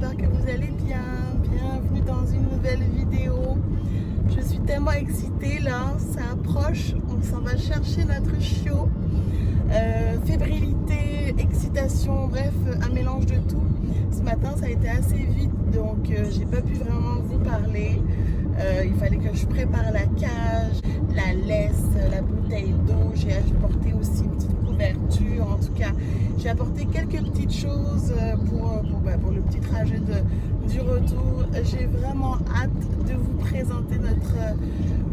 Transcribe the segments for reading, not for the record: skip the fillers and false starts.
j'espère que vous allez bien. Bienvenue dans une nouvelle vidéo. Je suis tellement excitée là, ça approche, on s'en va chercher notre chiot. Fébrilité, excitation, bref, un mélange de tout. Ce matin ça a été assez vite, donc j'ai pas pu vraiment vous parler. Il fallait que je prépare la cage, la laisse, la bouteille d'eau. J'ai apporté aussi une petite couverture. En tout cas, j'ai apporté quelques petites choses pour le petit trajet du retour. J'ai vraiment hâte de vous présenter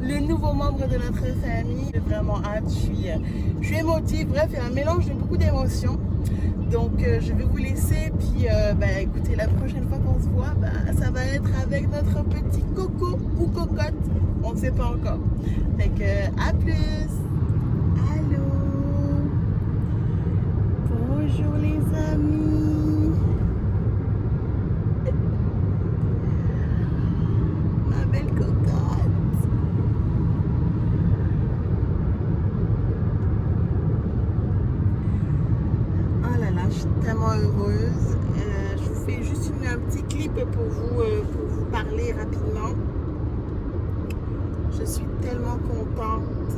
le nouveau membre de notre famille. J'ai vraiment hâte, je suis émotive. Bref, il y a un mélange de beaucoup d'émotions. Donc je vais vous laisser, puis écoutez, la prochaine fois qu'on se voit, ça va être avec notre petit coco ou cocotte, on ne sait pas encore. Fait que à plus. Allô, bonjour les amis. Ma belle cocotte. Je suis tellement heureuse. Je vous fais juste un petit clip pour vous parler rapidement. Je suis tellement contente.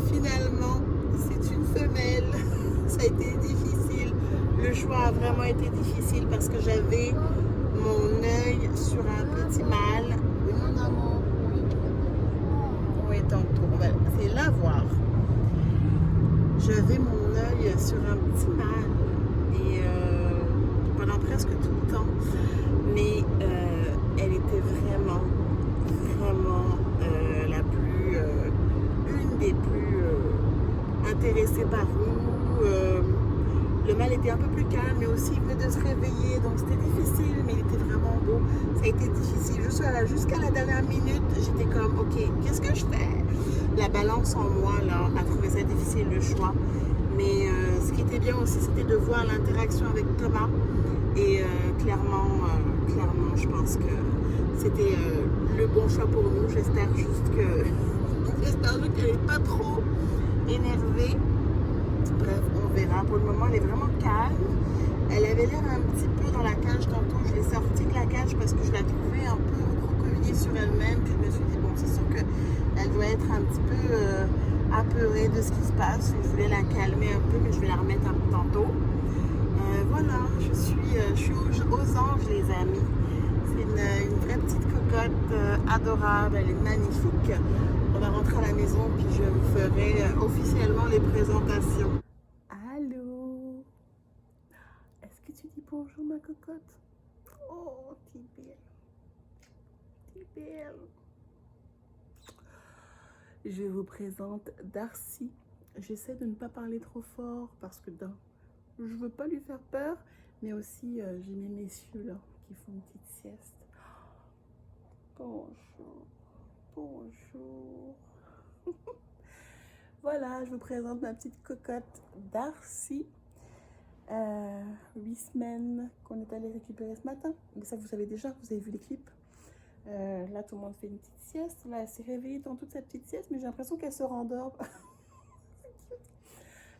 Finalement, c'est une femelle. Ça a été difficile. Le choix a vraiment été difficile parce que j'avais mon œil sur un petit mâle. Oui, mon amour. Oui, tantôt. C'est là voir. J'avais mon œil sur un petit mâle. Pendant presque tout le temps, mais elle était vraiment une des plus intéressées par nous. Le mâle était un peu plus calme, mais aussi il venait de se réveiller, donc c'était difficile, mais il était vraiment beau. Ça a été difficile jusqu'à la dernière minute. J'étais comme, ok, qu'est-ce que je fais? La balance en moi là a trouvé ça difficile, le choix. Mais ce qui était bien aussi, c'était de voir l'interaction avec Thomas. Et clairement, je pense que c'était le bon choix pour nous. J'espère juste qu'elle n'est pas trop énervée. Bref, on verra. Pour le moment, elle est vraiment calme. Elle avait l'air un petit peu dans la cage tantôt. Je l'ai sortie de la cage parce que je la trouvais un peu recroquevillée sur elle-même. Puis je me suis dit, bon, c'est sûr qu'elle doit être un petit peu apeurée de ce qui se passe. Je voulais la calmer un peu, mais je vais la remettre un peu tantôt. Voilà, je suis aux anges, les amis. C'est une vraie petite cocotte adorable, elle est magnifique. On va rentrer à la maison, puis je vous ferai officiellement les présentations. Allô? Est-ce que tu dis bonjour, ma cocotte? Oh, t'es belle. T'es belle. Je vous présente Darcy. J'essaie de ne pas parler trop fort parce que je veux pas lui faire peur, mais aussi j'ai mes messieurs là qui font une petite sieste. Bonjour, bonjour. Voilà, je vous présente ma petite cocotte Darcy. 8 semaines qu'on est allé récupérer ce matin, mais ça vous savez déjà, vous avez vu les clips. Là tout le monde fait une petite sieste. Là elle s'est réveillée dans toute sa petite sieste, mais j'ai l'impression qu'elle se rendort.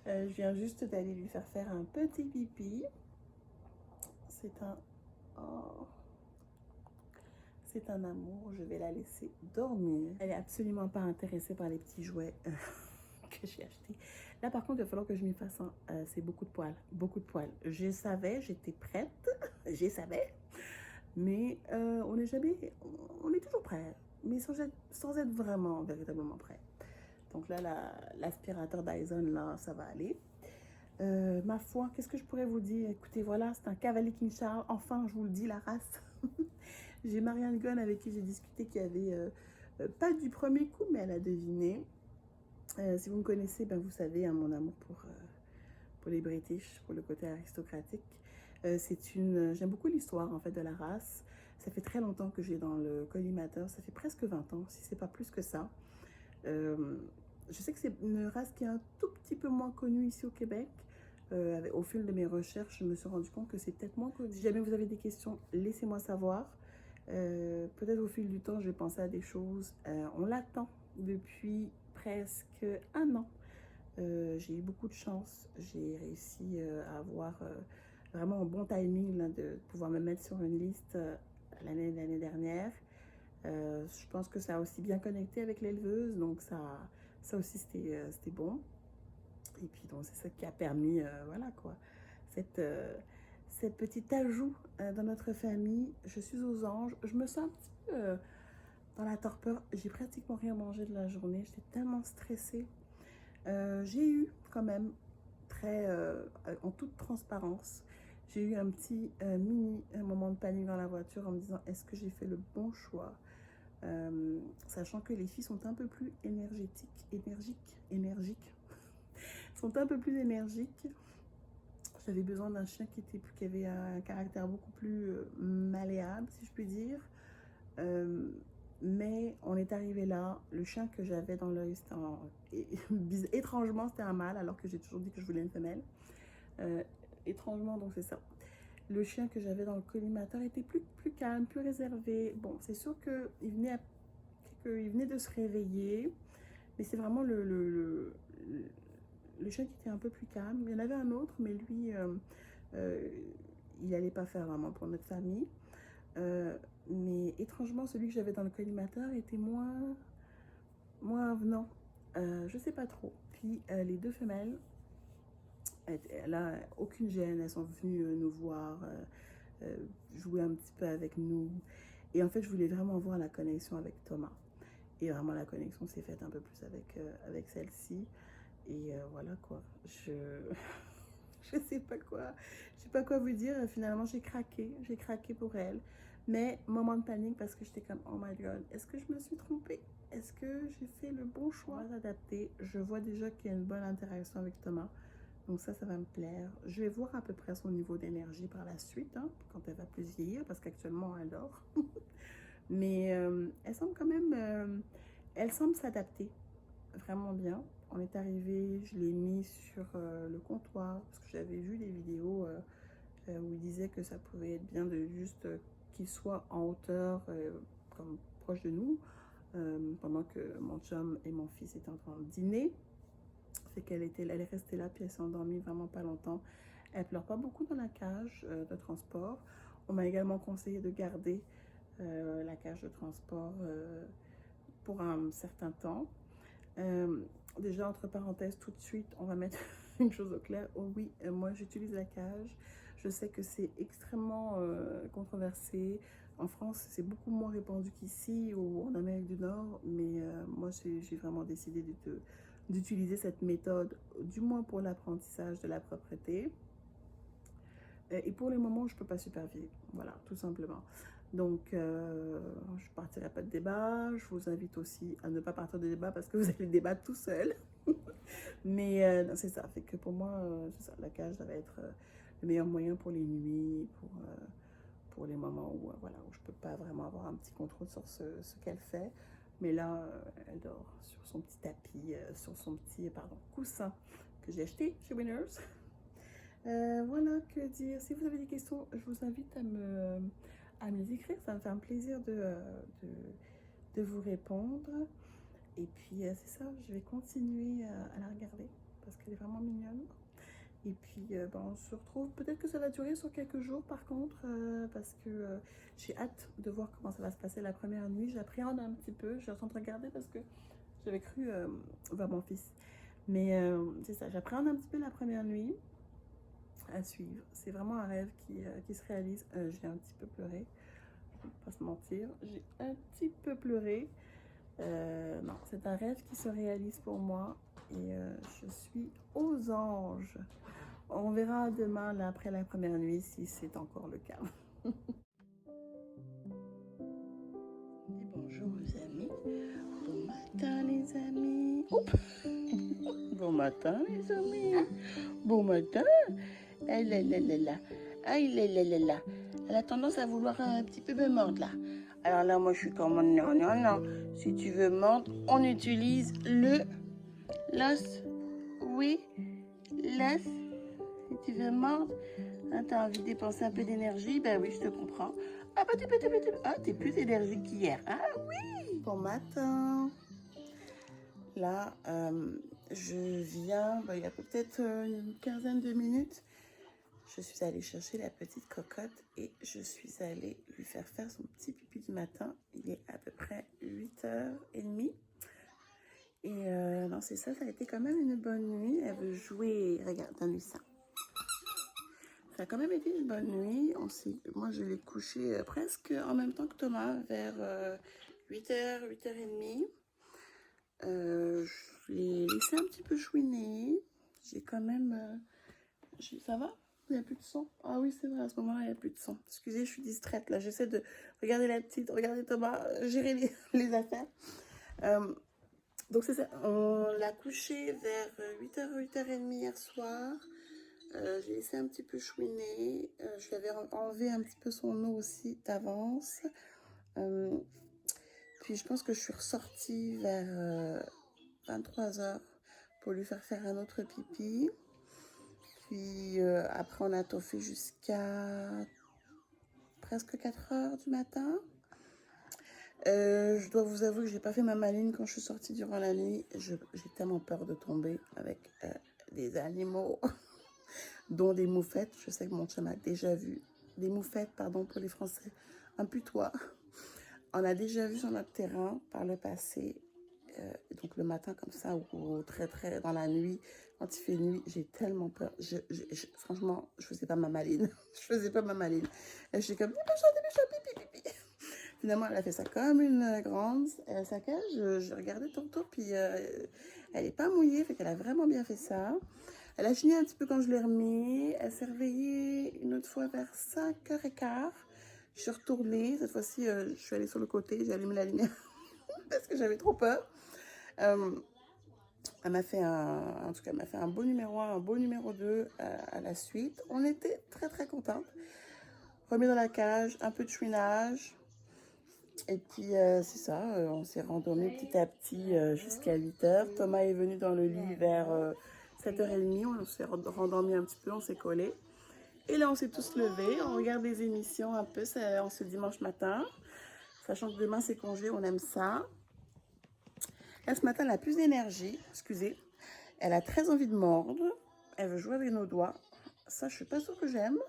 Je viens juste d'aller lui faire un petit pipi. C'est un amour, je vais la laisser dormir. Elle est absolument pas intéressée par les petits jouets que j'ai achetés. Là par contre, il va falloir que je m'y fasse c'est beaucoup de poils, beaucoup de poils. Je savais, j'étais prête, je savais, mais on est toujours prêt, mais sans être vraiment, véritablement prêt. Donc là, l'aspirateur Dyson, là, ça va aller. Ma foi, qu'est-ce que je pourrais vous dire? Écoutez, voilà, c'est un cavalier King Charles. Enfin, je vous le dis, la race. J'ai Marianne Gunn avec qui j'ai discuté qui avait, pas du premier coup, mais elle a deviné. Si vous me connaissez, vous savez mon amour pour les British, pour le côté aristocratique. J'aime beaucoup l'histoire en fait de la race. Ça fait très longtemps que j'ai dans le collimateur, ça fait presque 20 ans, si c'est pas plus que ça. Je sais que c'est une race qui est un tout petit peu moins connue ici au Québec. Au fil de mes recherches, je me suis rendu compte que c'est peut-être moins connu. Si jamais vous avez des questions, laissez-moi savoir. Peut-être au fil du temps, je vais penser à des choses. On l'attend depuis presque 1 an. J'ai eu beaucoup de chance. J'ai réussi à avoir vraiment un bon timing là, de pouvoir me mettre sur une liste l'année dernière. Je pense que ça a aussi bien connecté avec l'éleveuse, donc ça aussi c'était bon. Et puis donc c'est ça qui a permis, voilà quoi, cette petite ajout dans notre famille. Je suis aux anges, je me sens un petit peu dans la torpeur. J'ai pratiquement rien mangé de la journée, j'étais tellement stressée. J'ai eu quand même, en toute transparence, j'ai eu un petit un moment de panique dans la voiture en me disant est-ce que j'ai fait le bon choix, sachant que les filles sont un peu plus énergiques, sont un peu plus énergiques. J'avais besoin d'un chien qui avait un caractère beaucoup plus malléable, si je puis dire. Mais on est arrivé là, le chien que j'avais dans l'œil, étrangement c'était un mâle, alors que j'ai toujours dit que je voulais une femelle. Étrangement, donc c'est ça. Le chien que j'avais dans le collimateur était plus calme, plus réservé. Bon, c'est sûr qu'il venait de se réveiller, mais c'est vraiment le chien qui était un peu plus calme. Il y en avait un autre, mais lui, il n'allait pas faire vraiment pour notre famille. Mais étrangement, celui que j'avais dans le collimateur était moins avenant. Je sais pas trop. Puis les deux femelles, là, aucune gêne, elles sont venues nous voir, jouer un petit peu avec nous. Et en fait, je voulais vraiment voir la connexion avec Thomas. Et vraiment, la connexion s'est faite un peu plus avec celle-ci. Et voilà quoi. Je sais pas quoi vous dire. Finalement, j'ai craqué pour elle. Mais moment de panique parce que j'étais comme oh my god, est-ce que je me suis trompée? Est-ce que j'ai fait le bon choix? On va s'adapter. Je vois déjà qu'il y a une bonne interaction avec Thomas. Donc ça va me plaire. Je vais voir à peu près son niveau d'énergie par la suite, hein, quand elle va plus vieillir, parce qu'actuellement elle dort. Mais elle semble quand même, elle semble s'adapter vraiment bien. On est arrivé, je l'ai mis sur le comptoir, parce que j'avais vu des vidéos où il disait que ça pouvait être bien de juste qu'il soit en hauteur, comme proche de nous, pendant que mon chum et mon fils étaient en train de dîner. Fait qu'elle est restée là, puis elle s'est endormie vraiment pas longtemps. Elle pleure pas beaucoup dans la cage de transport. On m'a également conseillé de garder la cage de transport pour un certain temps. Déjà, entre parenthèses, tout de suite, on va mettre une chose au clair. Oh oui, moi j'utilise la cage. Je sais que c'est extrêmement controversé. En France, c'est beaucoup moins répandu qu'ici ou en Amérique du Nord. Mais moi, j'ai vraiment décidé d'utiliser cette méthode, du moins pour l'apprentissage de la propreté. Et pour le moment, je ne peux pas superviser. Voilà, tout simplement. Donc, je ne partirai pas de débat. Je vous invite aussi à ne pas partir de débat parce que vous allez débattre tout seul. Mais c'est ça. Fait que pour moi, c'est ça. La cage, ça va être le meilleur moyen pour les nuits, pour les moments où, voilà, où je ne peux pas vraiment avoir un petit contrôle sur ce qu'elle fait. Mais là, elle dort sur son petit tapis, sur son petit coussin que j'ai acheté chez Winners. Voilà, que dire. Si vous avez des questions, je vous invite à me les écrire. Ça me fait un plaisir de vous répondre. Et puis, c'est ça, je vais continuer à la regarder parce qu'elle est vraiment mignonne. Et puis, on se retrouve. Peut-être que ça va durer sur quelques jours, par contre, parce que j'ai hâte de voir comment ça va se passer la première nuit. J'appréhende un petit peu. Je suis en train de regarder parce que j'avais cru voir mon fils. Mais c'est ça, j'appréhende un petit peu la première nuit à suivre. C'est vraiment un rêve qui se réalise. J'ai un petit peu pleuré. Je ne vais pas se mentir. J'ai un petit peu pleuré. Non, c'est un rêve qui se réalise pour moi. Et je suis aux anges. On verra demain, là, après la première nuit, si c'est encore le cas. Et bonjour les amis. Bon matin les amis. Bon matin les amis. Bon matin. Ah là là là là. Ah là là là là. Elle a tendance à vouloir un petit peu me mordre là. Alors là, moi je suis comme non, non, non. Si tu veux mordre, on utilise le l'os. Oui, l'os. Si tu veux mordre, hein, t'as envie de dépenser un peu d'énergie, ben oui, je te comprends. Ah bah t'es plus énergique qu'hier. Ah oui. Bon matin. Là, je viens, il y a peut-être une quinzaine de minutes. je suis allée chercher la petite cocotte et je suis allée lui faire son petit pipi du matin. Il est à peu près 8h30. Et non, c'est ça, ça a été quand même une bonne nuit. Elle veut jouer. Regarde, donne-lui ça. Ça a quand même été une bonne nuit. Moi, je l'ai couché presque en même temps que Thomas, vers 8h, 8h30. Je l'ai laissé un petit peu chouiner. J'ai quand même... ça va? Il n'y a plus de son? Ah oui, c'est vrai, à ce moment-là, il n'y a plus de son. Excusez, je suis distraite, là. J'essaie de regarder la petite, regarder Thomas, gérer les affaires. Donc, c'est ça. On l'a couché vers 8h, 8h30 hier soir. J'ai laissé un petit peu chouiner. Je lui avais enlevé un petit peu son eau aussi d'avance. Puis je pense que je suis ressortie vers 23h pour lui faire un autre pipi. Puis après, on a toffé jusqu'à presque 4h du matin. Je dois vous avouer que j'ai pas fait ma maline quand je suis sortie durant la nuit. J'ai tellement peur de tomber avec des animaux, dont des moufettes. Je sais que mon chum a déjà vu des moufettes, pardon pour les Français, un putois. On a déjà vu sur notre terrain par le passé. Donc le matin comme ça, ou très très dans la nuit, quand il fait nuit, j'ai tellement peur. Franchement, je faisais pas ma maline. Je faisais pas ma maline. Et je suis comme, dépêche-toi, pipi, pipi. Finalement, elle a fait ça comme une grande. Sa cage, je regardais tantôt, puis elle n'est pas mouillée, fait qu'elle a vraiment bien fait ça. Elle a fini un petit peu quand je l'ai remis. Elle s'est réveillée une autre fois vers 5h15. Je suis retournée. Cette fois-ci, je suis allée sur le côté, j'ai allumé la lumière parce que j'avais trop peur. Elle m'a fait un beau numéro 1, un beau numéro 2 à la suite. On était très très contentes. Remis dans la cage, un peu de chouinage. Et puis c'est ça, on s'est rendormi petit à petit jusqu'à 8h. Thomas est venu dans le lit vers 7h30. On s'est rendormi un petit peu, on s'est collés. Et là, on s'est tous levés. On regarde des émissions un peu en ce dimanche matin. Sachant que demain, c'est congé, on aime ça. Là, ce matin, elle a plus d'énergie. Excusez. Elle a très envie de mordre. Elle veut jouer avec nos doigts. Ça, je suis pas sûre que j'aime.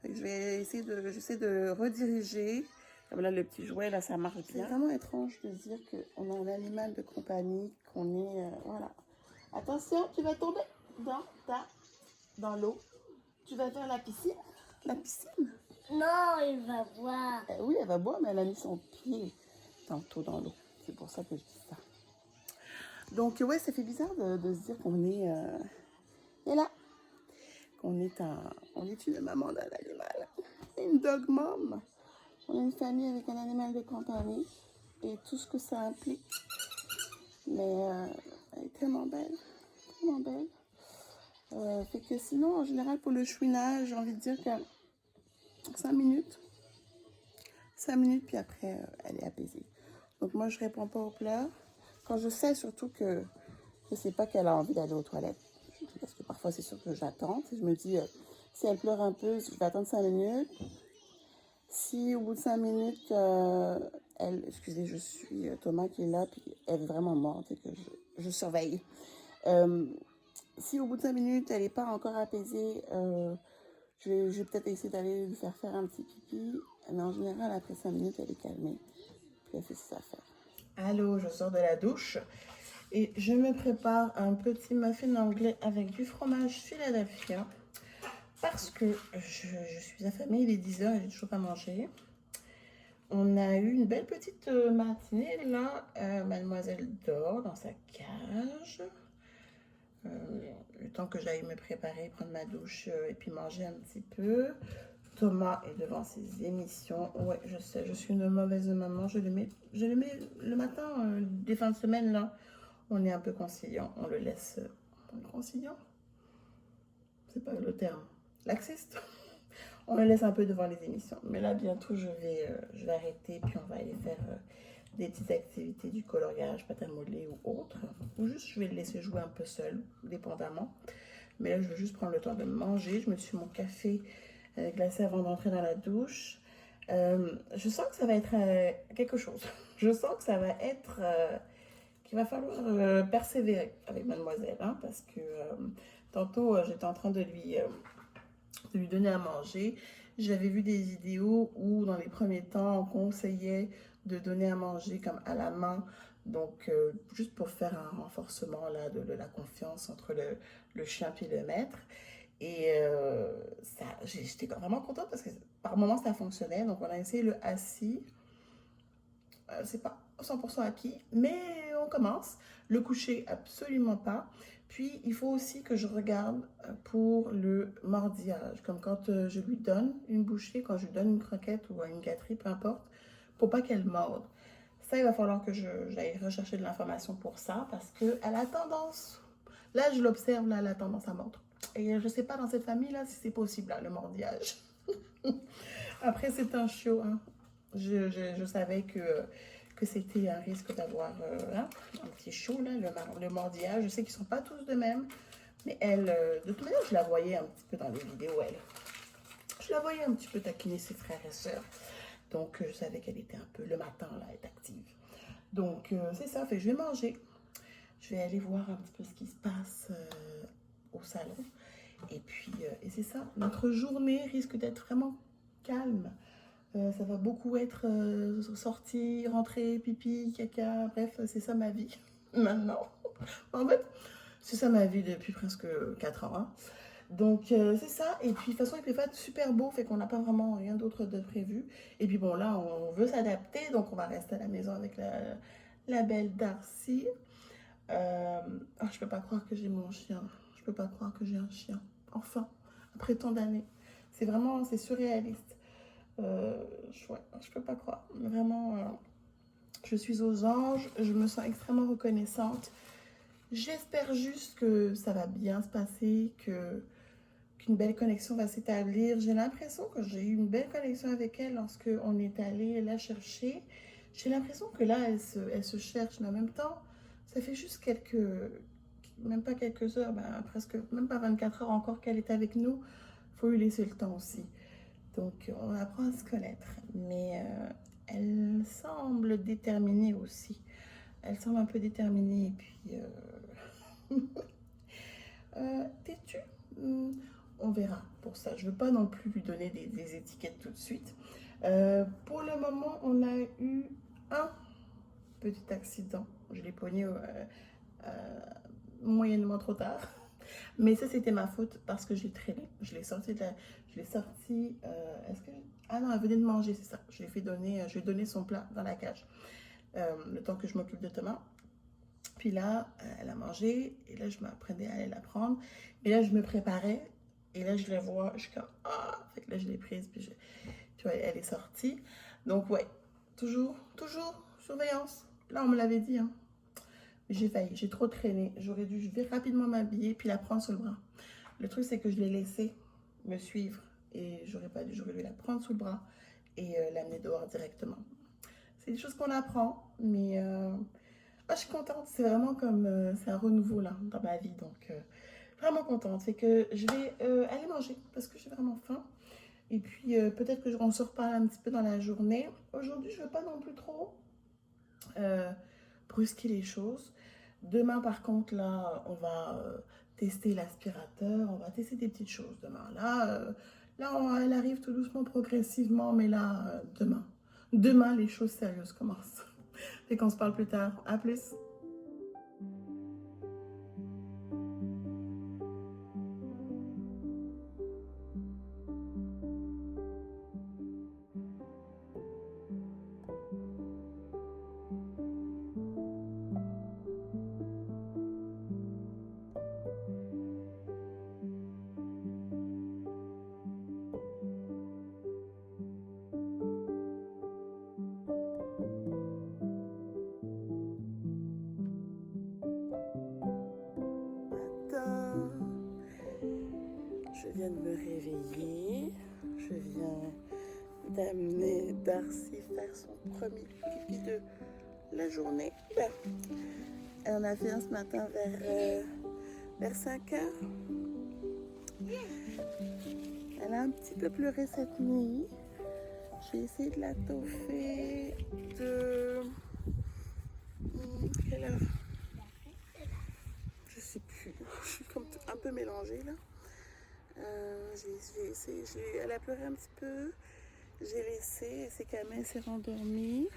J'essaie de rediriger. Comme là, le petit jouet, là, ça marche bien. C'est vraiment étrange de dire qu'on a un animal de compagnie, qu'on est... voilà. Attention, tu vas tomber dans l'eau. Tu vas faire la piscine. La piscine? Non, il va boire. Oui, elle va boire, mais elle a mis son pied tantôt dans l'eau. C'est pour ça que je dis ça. Donc, ouais, ça fait bizarre de se dire qu'on est... et là, qu'on est une maman d'un animal. Une dog mom. On est une famille avec un animal de compagnie et tout ce que ça implique. Mais elle est tellement belle, tellement belle. Fait que sinon, en général, pour le chouinage, j'ai envie de dire que 5 minutes. 5 minutes, puis après, elle est apaisée. Donc moi, je réponds pas aux pleurs. Quand je sais surtout que je sais pas qu'elle a envie d'aller aux toilettes. Parce que parfois, c'est sûr que j'attends. Je me dis, si elle pleure un peu, je vais attendre 5 minutes. Si au bout de 5 minutes, excusez, je suis Thomas qui est là, puis elle est vraiment morte et que je surveille. Si au bout de 5 minutes, elle n'est pas encore apaisée, je vais peut-être essayer d'aller lui faire un petit pipi. Mais en général, après 5 minutes, elle est calmée. Puis elle fait ses affaires. Allô, je sors de la douche et je me prépare un petit muffin anglais avec du fromage Philadelphia. Parce que je suis affamée, il est 10h et j'ai toujours pas mangé. On a eu une belle petite matinée là. Mademoiselle dort dans sa cage. Le temps que j'aille me préparer, prendre ma douche et puis manger un petit peu. Thomas est devant ses émissions. Ouais, je sais, je suis une mauvaise maman. Je le mets le matin, des fins de semaine là. On est un peu conciliant. On le laisse conciliant. C'est pas le terme. Laxiste. On le laisse un peu devant les émissions. Mais là, bientôt, je vais arrêter. Puis on va aller faire des petites activités du coloriage, pâte à modeler ou autre. Ou juste, je vais le laisser jouer un peu seul, dépendamment. Mais là, je veux juste prendre le temps de manger. Je me suis mon café glacé avant d'entrer dans la douche. Je sens que ça va être quelque chose. Je sens que ça va être... qu'il va falloir persévérer avec mademoiselle. Hein, parce que tantôt, j'étais en train de lui de lui donner à manger. J'avais vu des vidéos où dans les premiers temps on conseillait de donner à manger comme à la main, donc juste pour faire un renforcement là, de la confiance entre le chien et le maître. Et j'étais vraiment contente parce que par moments ça fonctionnait. Donc on a essayé le assis. C'est pas 100% acquis, mais on commence. Le coucher, absolument pas. Puis il faut aussi que je regarde pour le mordillage, comme quand je lui donne une bouchée, quand je lui donne une croquette ou une gâterie, peu importe, pour pas qu'elle morde. Ça, il va falloir que j'aille rechercher de l'information pour ça parce qu'elle a tendance, là je l'observe, là elle a tendance à mordre. Et je sais pas dans cette famille-là si c'est possible, là, le mordillage. Après, c'est un chiot, hein. Je savais que c'était un risque d'avoir hein, un petit chiot, là, le mordillage. Je sais qu'ils ne sont pas tous de même, mais elle, de toute manière, je la voyais un petit peu dans les vidéos, je la voyais un petit peu taquiner ses frères et sœurs. Donc, je savais qu'elle était un peu, le matin, là, elle est active. Donc, c'est ça, fait que je vais manger. Je vais aller voir un petit peu ce qui se passe au salon. Et puis, et c'est ça, notre journée risque d'être vraiment calme. Ça va beaucoup être sortie, rentrer, pipi, caca, bref, c'est ça ma vie maintenant. En fait, c'est ça ma vie depuis presque 4 ans. Hein. Donc, c'est ça. Et puis, de toute façon, il fait pas super beau, fait qu'on n'a pas vraiment rien d'autre de prévu. Et puis, bon, là, on veut s'adapter, donc on va rester à la maison avec la belle Darcy. Oh, je peux pas croire que j'ai mon chien. Je peux pas croire que j'ai un chien. Enfin, après tant d'années. C'est vraiment, c'est surréaliste. Ouais, je peux pas croire. Vraiment, je suis aux anges. Je me sens extrêmement reconnaissante. J'espère juste que ça va bien se passer, qu'une belle connexion va s'établir. J'ai l'impression que j'ai eu une belle connexion avec elle lorsque on est allé la chercher. J'ai l'impression que là, elle se cherche, mais en même temps, ça fait juste même pas quelques heures, ben, presque, même pas 24 heures encore qu'elle est avec nous. Il faut lui laisser le temps aussi. Donc, on apprend à se connaître. Mais elle semble déterminée aussi. Elle semble un peu déterminée. Et puis, têtue, on verra pour ça. Je ne veux pas non plus lui donner des étiquettes tout de suite. Pour le moment, on a eu un petit accident. Je l'ai pogné moyennement trop tard. Mais ça, c'était ma faute parce que je l'ai traîné. Je l'ai sorti est-ce que... Ah non, elle venait de manger, c'est ça. Je lui ai donné son plat dans la cage. Le temps que je m'occupe de Thomas. Puis là, elle a mangé. Et là, je m'apprenais à aller la prendre. Et là, je me préparais. Et là, je la vois. Je suis comme, ah! Fait que là, je l'ai prise. Puis tu vois, elle est sortie. Donc, ouais. Toujours surveillance. Là, on me l'avait dit, hein. J'ai failli, j'ai trop traîné. J'aurais dû rapidement m'habiller puis la prendre sous le bras. Le truc, c'est que je l'ai laissée me suivre et j'aurais pas dû. J'aurais dû la prendre sous le bras et l'amener dehors directement. C'est des choses qu'on apprend, mais je suis contente. C'est vraiment comme c'est un renouveau là dans ma vie, donc vraiment contente. C'est que je vais aller manger parce que j'ai vraiment faim. Et puis peut-être que on se reparle un petit peu dans la journée. Aujourd'hui, je veux pas non plus trop brusquer les choses. Demain, par contre, là, on va tester l'aspirateur, on va tester des petites choses demain. Là, elle arrive tout doucement, progressivement, mais là, demain, les choses sérieuses commencent. Et qu'on se parle plus tard. À plus. Je viens de me réveiller. Je viens d'amener Darcy faire son premier pipi de la journée. Elle en a fait un ce matin vers 5 heures. Elle a un petit peu pleuré cette nuit. J'ai essayé de la toffer de... Quelle heure? Je sais plus. Je suis comme un peu mélangée là. elle a pleuré un petit peu. J'ai laissé, elle s'est calmée, elle s'est rendormie.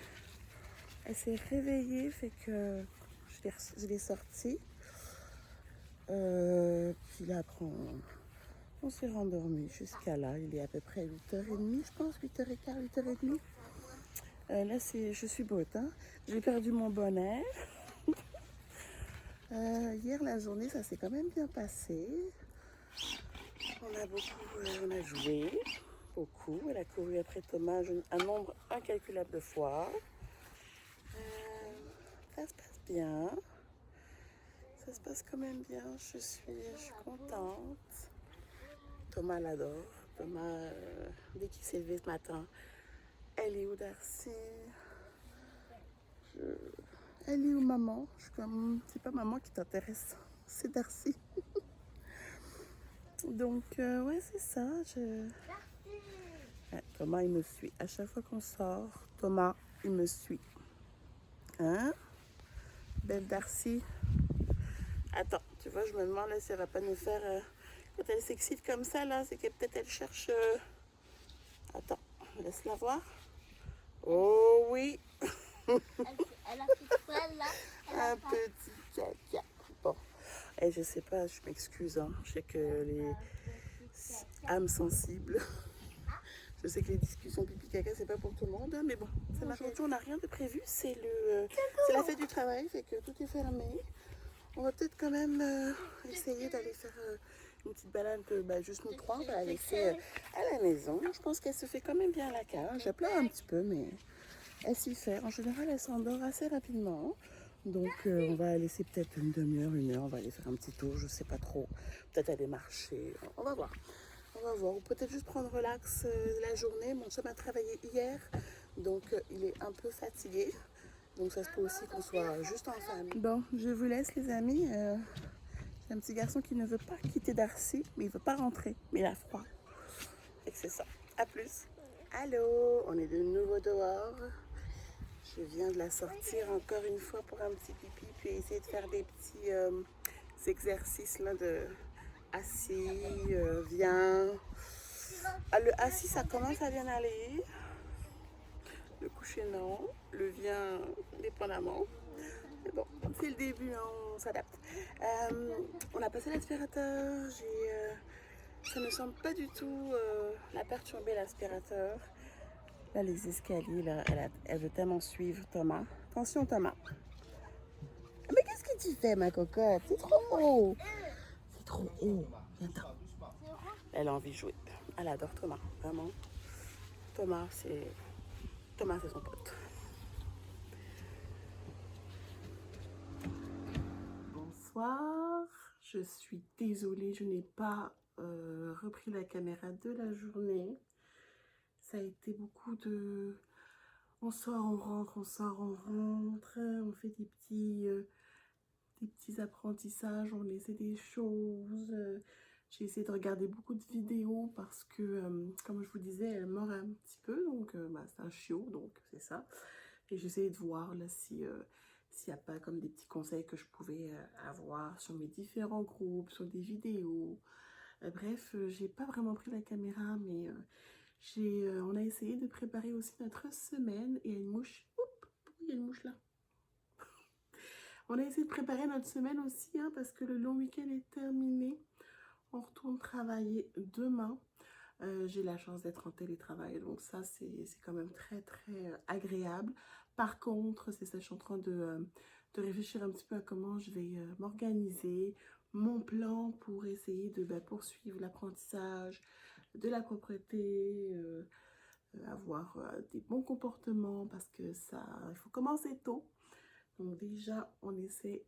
Elle s'est réveillée, fait que je l'ai sortie. Puis là, après, on s'est rendormi jusqu'à là. Il est à peu près 8h30, je pense, 8h15, 8h30. Là, je suis brute, hein. J'ai perdu mon bonnet. Hier, la journée, ça s'est quand même bien passé. On a joué beaucoup. Elle a couru après Thomas un nombre incalculable de fois. Ça se passe bien. Ça se passe quand même bien. Je suis contente. Thomas l'adore. Thomas, dès qu'il s'est levé ce matin, elle est où Darcy? Elle est où maman? Je suis comme, c'est pas maman qui t'intéresse, c'est Darcy. Donc, ouais, c'est ça. Ouais, Thomas, il me suit. À chaque fois qu'on sort, Thomas, il me suit. Hein? Belle Darcy. Attends, tu vois, je me demande là, si elle va pas nous faire... quand elle s'excite comme ça, là, c'est qu'elle peut-être elle cherche... Attends, laisse-la voir. Oh oui. Elle a fait quoi là? Un petit caca. Bon, et je sais pas, je m'excuse, hein. Je sais que les âmes sensibles, je sais que les discussions pipi caca, c'est pas pour tout le monde, hein, mais bon, c'est marrant. On n'a rien de prévu, c'est la fête du travail, fait que tout est fermé. On va peut-être quand même essayer d'aller faire une petite balade, juste nous trois, on va la laisser à la maison. Je pense qu'elle se fait quand même bien à la cage. Elle pleure un petit peu, mais elle s'y fait. En général, elle s'endort assez rapidement. Donc, on va laisser peut-être une demi-heure, 1 heure. On va aller faire un petit tour, je sais pas trop. Peut-être aller marcher. On va voir. On va voir. Ou peut-être juste prendre relax la journée. Mon chum a travaillé hier, donc il est un peu fatigué. Donc, ça se peut aussi qu'on soit juste en famille. Bon, je vous laisse, les amis. J'ai un petit garçon qui ne veut pas quitter Darcy, mais il veut pas rentrer. Mais il a froid. Et c'est ça. À plus. Allô, on est de nouveau dehors. Je viens de la sortir encore une fois pour un petit pipi, puis essayer de faire des petits exercices là de assis, viens. Ah, le assis, ça commence à bien aller. Le coucher, non. Le vient, dépendamment. Mais bon, c'est le début, hein, on s'adapte. On a passé l'aspirateur. Ça ne semble pas du tout la perturber, l'aspirateur. Là, les escaliers, là, elle veut tellement suivre Thomas. Attention, Thomas. Mais qu'est-ce que tu fais, ma cocotte? C'est trop haut. C'est trop haut. Viens-t'en. Elle a envie de jouer. Elle adore Thomas, vraiment. Thomas, c'est son pote. Bonsoir. Je suis désolée, je n'ai pas repris la caméra de la journée. Ça a été beaucoup de... On sort, on rentre, on sort, on rentre. On fait des petits apprentissages, on essaie des choses. J'ai essayé de regarder beaucoup de vidéos parce que, comme je vous disais, elle mord un petit peu. Donc, c'est un chiot, donc c'est ça. Et j'essayais de voir là s'il n'y a pas comme des petits conseils que je pouvais avoir sur mes différents groupes, sur des vidéos. Bref, j'ai pas vraiment pris la caméra, mais on a essayé de préparer aussi notre semaine. Et il y a une mouche. Oups, il y a une mouche là. On a essayé de préparer notre semaine aussi, hein, parce que le long week-end est terminé. On retourne travailler demain. J'ai la chance d'être en télétravail, donc ça, c'est quand même très, très agréable. Par contre, c'est ça, je suis en train de réfléchir un petit peu à comment je vais m'organiser, mon plan pour essayer de poursuivre l'apprentissage de la propreté, avoir des bons comportements, parce que ça, il faut commencer tôt. Donc déjà, on essaie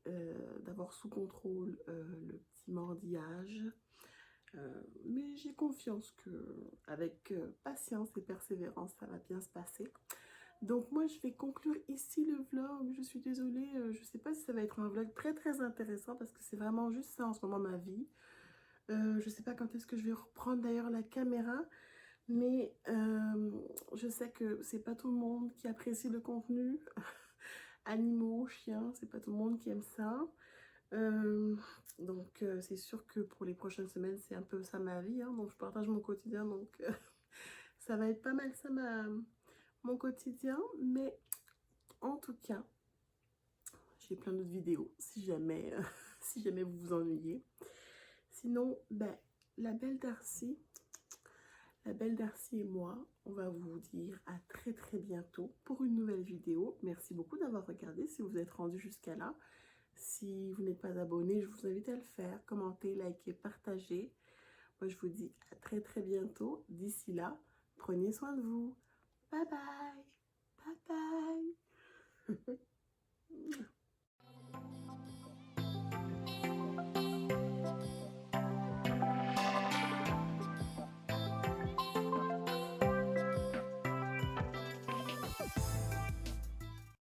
d'avoir sous contrôle le petit mordillage. Mais j'ai confiance qu'avec patience et persévérance, ça va bien se passer. Donc moi, je vais conclure ici le vlog. Je suis désolée, je ne sais pas si ça va être un vlog très très intéressant parce que c'est vraiment juste ça en ce moment ma vie. Je ne sais pas quand est-ce que je vais reprendre d'ailleurs la caméra. Mais je sais que c'est pas tout le monde qui apprécie le contenu. Animaux, chiens, c'est pas tout le monde qui aime ça. C'est sûr que pour les prochaines semaines, c'est un peu ça ma vie, hein, donc je partage mon quotidien, donc ça va être pas mal ça mon quotidien, mais en tout cas, j'ai plein d'autres vidéos si jamais, si jamais vous vous ennuyez. Sinon, ben, la belle Darcy et moi, on va vous dire à très très bientôt pour une nouvelle vidéo. Merci beaucoup d'avoir regardé si vous êtes rendu jusqu'à là. Si vous n'êtes pas abonné, je vous invite à le faire, commenter, liker, partager. Moi, je vous dis à très très bientôt. D'ici là, prenez soin de vous. Bye bye. Bye bye.